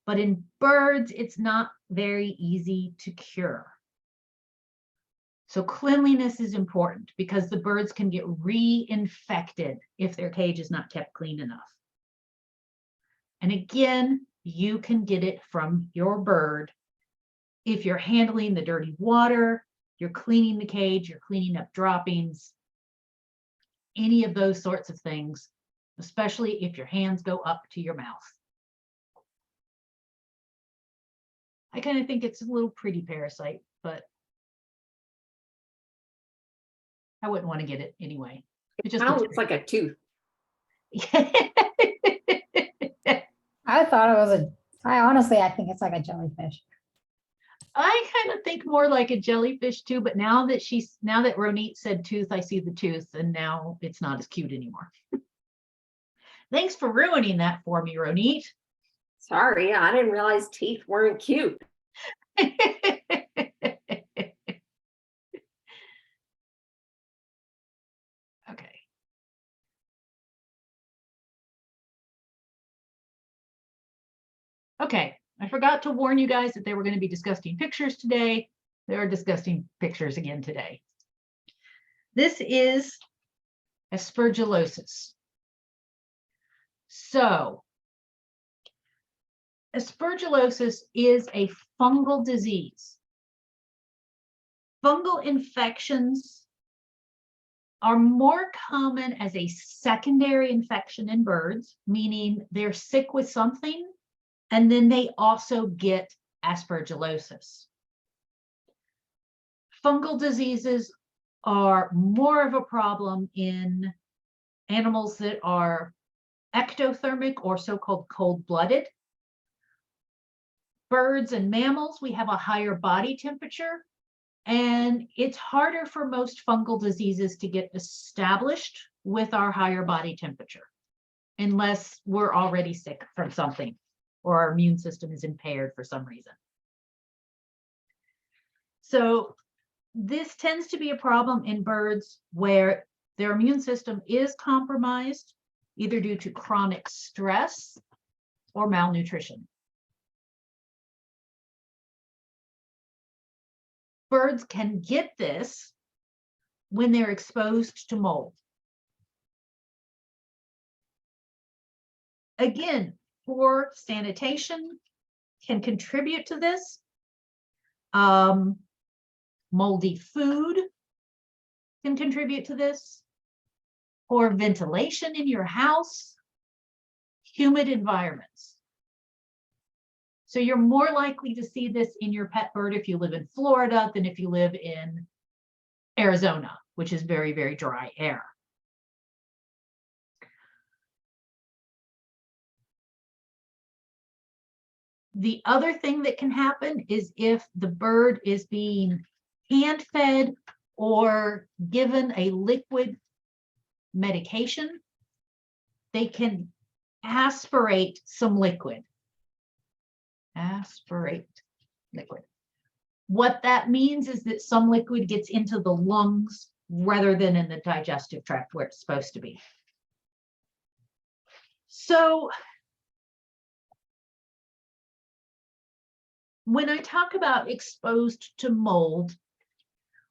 but in birds, it's not very easy to cure. So cleanliness is important because the birds can get reinfected if their cage is not kept clean enough. And again, you can get it from your bird if you're handling the dirty water, you're cleaning the cage, you're cleaning up droppings, any of those sorts of things, especially if your hands go up to your mouth. I kind of think it's a little pretty parasite, but I wouldn't want to get it anyway. It just looks like a tooth. I thought it was I think it's like a jellyfish. I kind of think more like a jellyfish too, but now that Ronit said tooth, I see the tooth, and now it's not as cute anymore. Thanks for ruining that for me, Ronit. Sorry, I didn't realize teeth weren't cute. Okay. Okay, I forgot to warn you guys that they were going to be discussing pictures today. They are discussing pictures again today. This is aspergillosis. So, aspergillosis is a fungal disease. Fungal infections are more common as a secondary infection in birds, meaning they're sick with something, and then they also get aspergillosis. Fungal diseases are more of a problem in animals that are ectothermic or so-called cold-blooded. Birds and mammals, we have a higher body temperature, and it's harder for most fungal diseases to get established with our higher body temperature, unless we're already sick from something or our immune system is impaired for some reason. So this tends to be a problem in birds where their immune system is compromised, either due to chronic stress or malnutrition. Birds can get this when they're exposed to mold. Again, poor sanitation can contribute to this. Moldy food can contribute to this. Poor ventilation in your house, humid environments. So you're more likely to see this in your pet bird if you live in Florida than if you live in Arizona, which is very, very dry air. The other thing that can happen is if the bird is being hand-fed or given a liquid medication, they can aspirate some liquid. Aspirate liquid. What that means is that some liquid gets into the lungs rather than in the digestive tract where it's supposed to be. So when I talk about exposed to mold,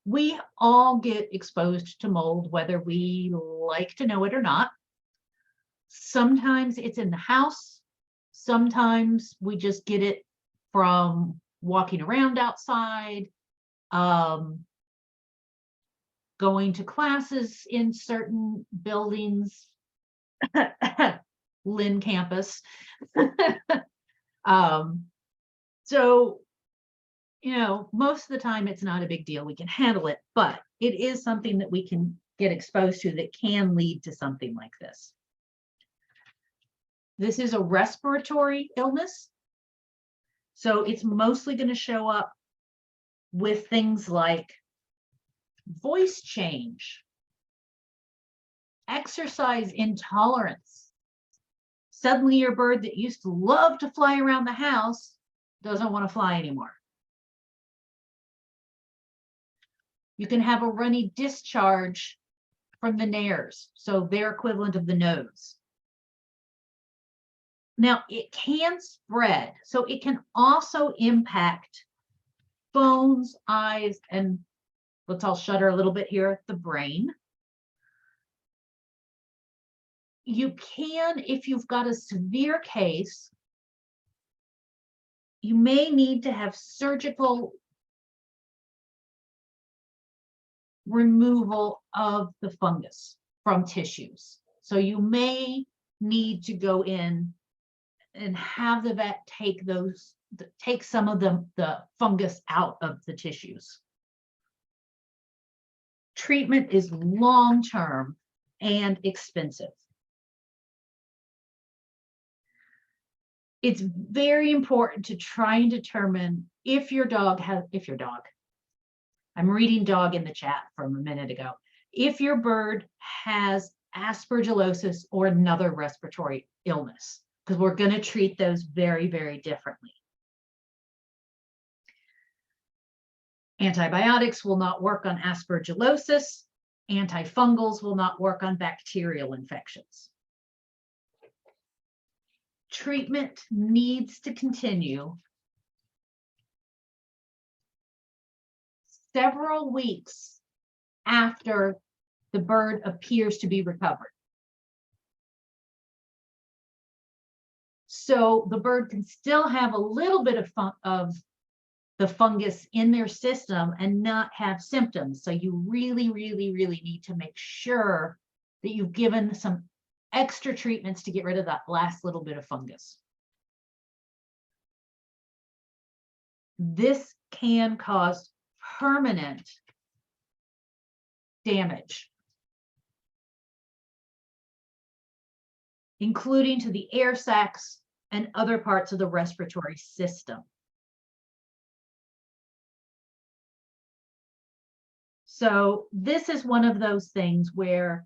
we all get exposed to mold, whether we like to know it or not. Sometimes it's in the house. Sometimes we just get it from walking around outside, going to classes in certain buildings, Lynn campus. So, you know, most of the time it's not a big deal. We can handle it, but it is something that we can get exposed to that can lead to something like this. This is a respiratory illness. So it's mostly going to show up with things like voice change, exercise intolerance. Suddenly your bird that used to love to fly around the house doesn't want to fly anymore. You can have a runny discharge from the nares, so their equivalent of the nose. Now, it can spread, so it can also impact bones, eyes, and I'll shudder a little bit here, the brain. You can, if you've got a severe case, you may need to have surgical removal of the fungus from tissues. So you may need to go in and have the vet take some of the fungus out of the tissues. Treatment is long-term and expensive. It's very important to try and determine if your dog, I'm reading dog in the chat from a minute ago, if your bird has aspergillosis or another respiratory illness, because we're going to treat those very, very differently. Antibiotics will not work on aspergillosis. Antifungals will not work on bacterial infections. Treatment needs to continue several weeks after the bird appears to be recovered. So the bird can still have a little bit of the fungus in their system and not have symptoms. So you really, really, really need to make sure that you've given some extra treatments to get rid of that last little bit of fungus. This can cause permanent damage, including to the air sacs and other parts of the respiratory system. So this is one of those things where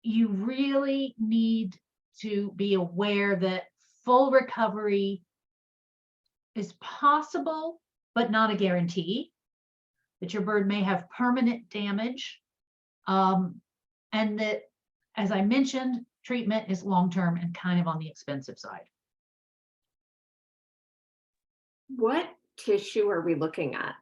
you really need to be aware that full recovery is possible, but not a guarantee, that your bird may have permanent damage, and that, as I mentioned, treatment is long-term and kind of on the expensive side. What tissue are we looking at?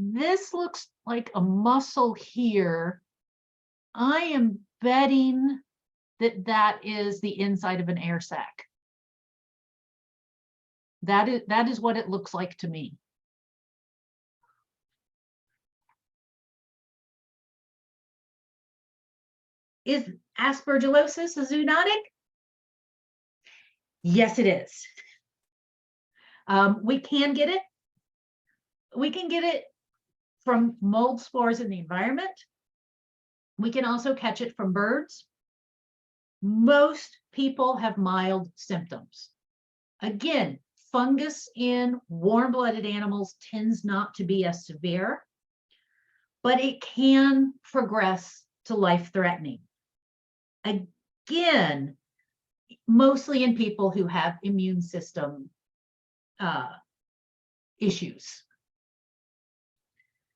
This looks like a muscle here. I am betting that that is the inside of an air sac. That is what it looks like to me. Is aspergillosis a zoonotic? Yes, it is. We can get it. We can get it from mold spores in the environment. We can also catch it from birds. Most people have mild symptoms. Again, fungus in warm-blooded animals tends not to be as severe, but it can progress to life-threatening. Again, mostly in people who have immune system issues.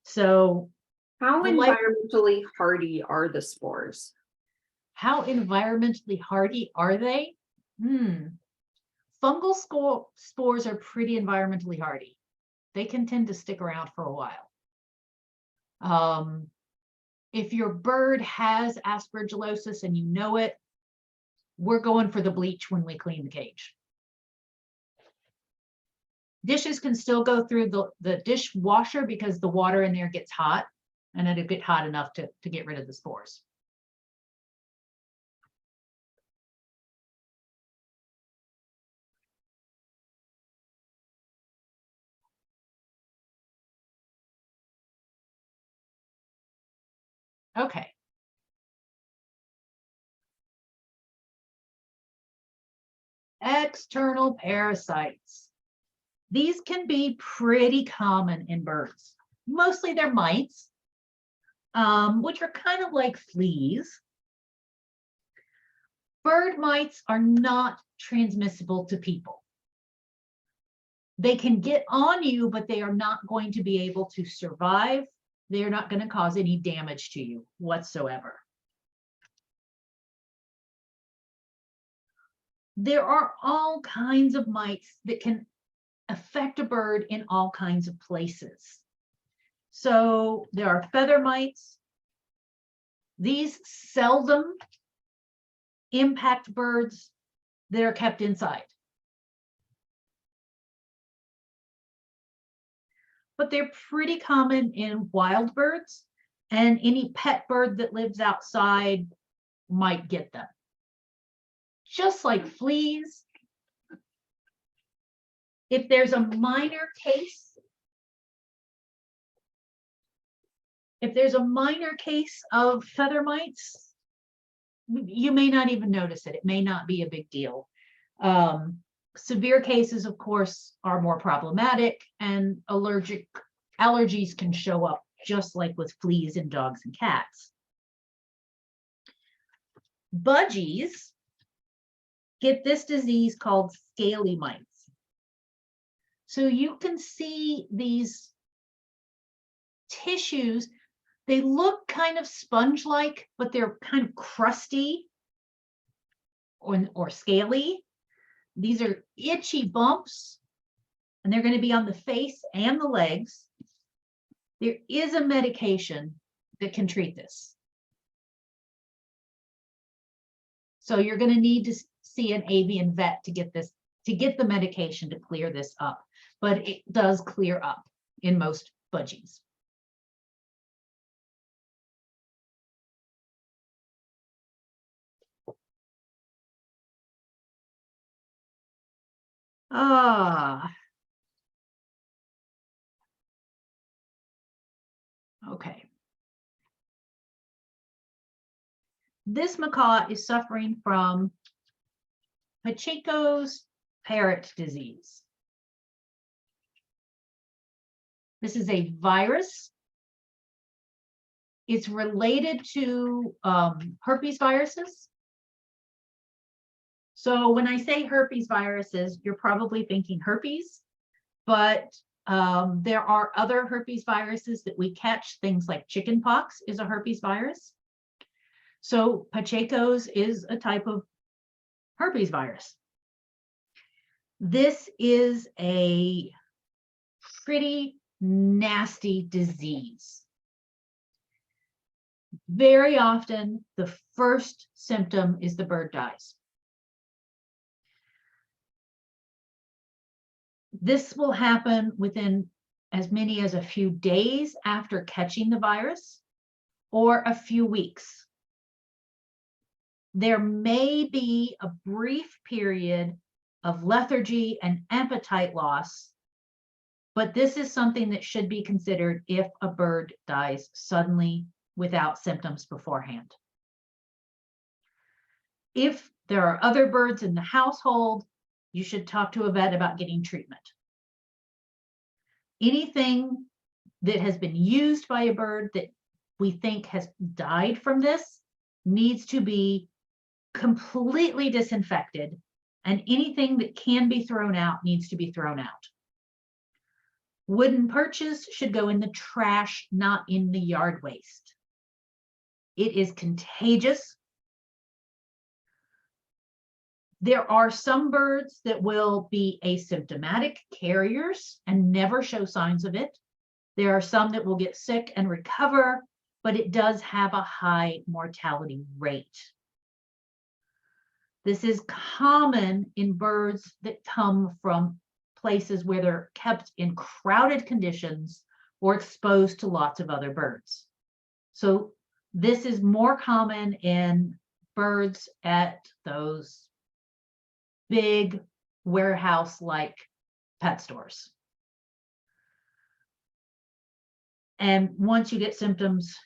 So How the life- environmentally hardy are the spores? how environmentally hardy are they? Fungal spores are pretty environmentally hardy. They can tend to stick around for a while. If your bird has aspergillosis and you know it, we're going for the bleach when we clean the cage. Dishes can still go through the dishwasher because the water in there gets hot, and it'll get hot enough to get rid of the spores. Okay. External parasites. These can be pretty common in birds. Mostly they're mites, which are kind of like fleas. Bird mites are not transmissible to people. They can get on you, but they are not going to be able to survive. They are not going to cause any damage to you whatsoever. There are all kinds of mites that can affect a bird in all kinds of places. So there are feather mites. These seldom impact birds that are kept inside. But they're pretty common in wild birds, and any pet bird that lives outside might get them. Just like fleas, if there's a minor case, of feather mites, you may not even notice it. It may not be a big deal. Severe cases, of course, are more problematic, and allergies can show up just like with fleas in dogs and cats. Budgies get this disease called scaly mites. So you can see these tissues, they look kind of sponge-like, but they're kind of crusty or scaly. These are itchy bumps, and they're going to be on the face and the legs. There is a medication that can treat this. So you're going to need to see an avian vet to get the medication to clear this up, but it does clear up in most budgies. Okay. This macaw is suffering from Pacheco's parrot disease. This is a virus. It's related to herpes viruses. So when I say herpes viruses, you're probably thinking herpes, but there are other herpes viruses that we catch. Things like chickenpox is a herpes virus. So Pacheco's is a type of herpes virus. This is a pretty nasty disease. Very often, the first symptom is the bird dies. This will happen within as many as a few days after catching the virus, or a few weeks. There may be a brief period of lethargy and appetite loss, but this is something that should be considered if a bird dies suddenly without symptoms beforehand. If there are other birds in the household, you should talk to a vet about getting treatment. Anything that has been used by a bird that we think has died from this needs to be completely disinfected, and anything that can be thrown out needs to be thrown out. Wooden perches should go in the trash, not in the yard waste. It is contagious. There are some birds that will be asymptomatic carriers and never show signs of it. There are some that will get sick and recover, but it does have a high mortality rate. This is common in birds that come from places where they're kept in crowded conditions or exposed to lots of other birds. So this is more common in birds at those big warehouse-like pet stores. And once you get symptoms,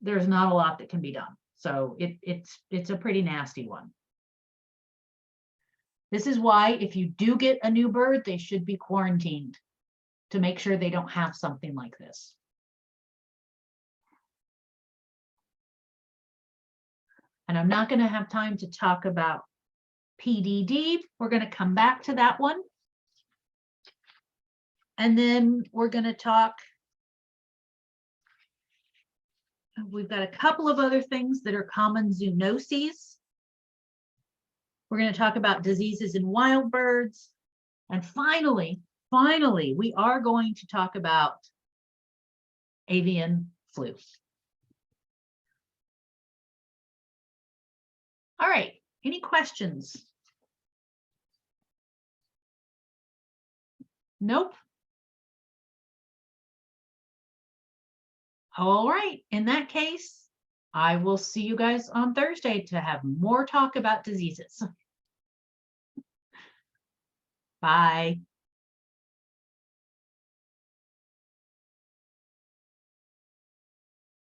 there's not a lot that can be done. So it's a pretty nasty one. This is why if you do get a new bird, they should be quarantined to make sure they don't have something like this. And I'm not going to have time to talk about PDD. We're going to come back to that one. And then we're going to talk. We've got a couple of other things that are common zoonoses. We're going to talk about diseases in wild birds. And finally, we are going to talk about avian flu. All right, any questions? Nope. All right, in that case, I will see you guys on Thursday to have more talk about diseases. Bye.